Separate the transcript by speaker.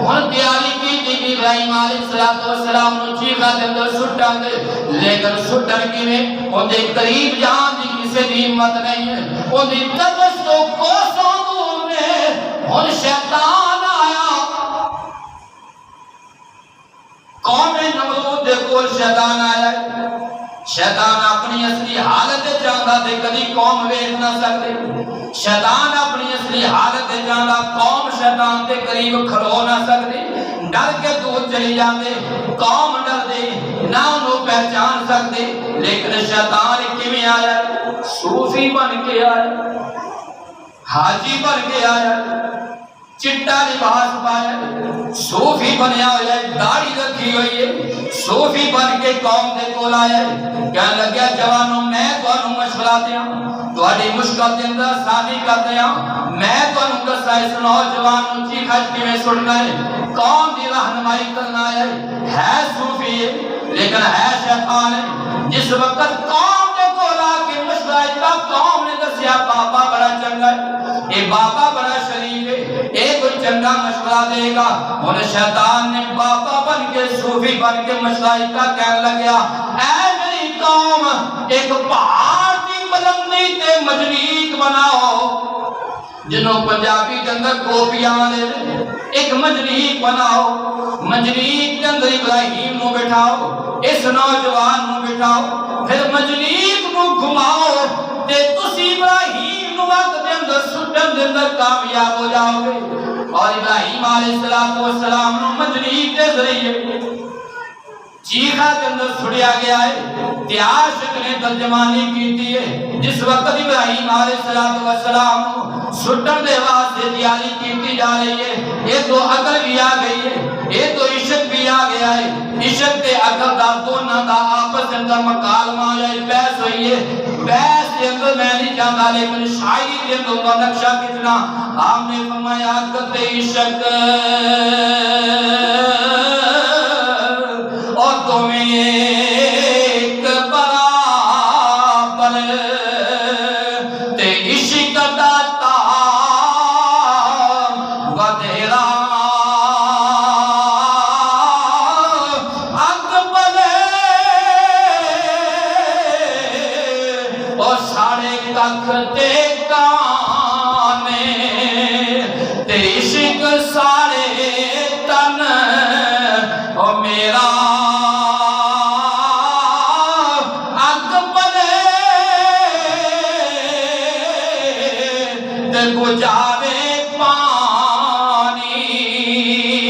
Speaker 1: ہن تیاری کی تھی ابراہیم علیہ السلام نو چیخا دے اندر سٹن دے، لیکن سٹن کیویں اون دے قریب جان دی کسے دی ہمت نہیں ہے، اون دی تپش تو کوسوں دور میں ہن شیطان آیا۔ قوم نمرود دے کول شیطان آیا، شیطان اپنی اصلی حالت چاہتا دے کدی قوم ویکھ نہ سکتے، شیطان اپنی اصلی حالت چاہتا قوم شیطان دے قریب کھلو نہ سکتے، ڈر کے دور چلی جاندے، قوم ڈر دے نہ انہوں پہچان سکتے، لیکن شیطان کیویں آیا؟ صوفی بن کے آیا، حاجی بن کے آیا، چٹا لباس پایا، صوفی بنیا ہویا ہے، داڑھی رکھی ہوئی ہے، صوفی بن کے قوم دے کول آیا ہے، کہنے لگیا جوانوں میں تانوں مشورہ دیاں، تہاڈی مشکل دے اندر آسانی کر دیاں، میں تانوں دساں اس نوجوان نوں چیخا کیویں سٹنا ہے، قوم دی رہنمائی کرنا ہے صوفی ہے لیکن ہے شیطان ہے۔ جس وقت قوم دے کول آ کے مشورہ دیتا، قوم نے دسیا بابا بڑا چنگا ہے، اے بابا بڑا شریف ہے، اے کوئی چنگا مشورہ دے گا، انہیں شیطان نے بابا بن کے صوفی بن کے مشورہ دیتا، کہنے لگیا اے میری قوم ایک پہاڑ دی بلندی تے مجریک بناؤ، جنہوں پنجابی کے اندر گوپیاں لے ایک مجریک بناؤ، مجریک کے اندر ابراہیم نو بٹھاؤ، اس نوجوان نو بٹھاؤ، پھر مجریک نو گھماؤ تے تسی ابراہیم نو وقت دے اندر سٹن دے اندر کامیاب ہو جاؤ گے۔ اور ابراہیم علیہ السلام نو مجریک کے ذریعے چیخا کے اندر سڑیا گیا ہے، تیاشک نے ترجمانی کی ہے، جس وقت ابراہیم علیہ السلام سٹن دے واسطے تیاری کی جا رہی ہے، یہ تو عقل بھی آ گئی ہے، یہ تو عشق بھی آ گیا ہے، عشق تے عقل دا دونوں دا آپس اندر مکالمہ ہویا ہے، بحث ہوئی ہے، بحث کے اندر میں نہیں جانتا لیکن شاعری کے اندر نقشہ کتنا آپ نے فرمایا عقل تے عشق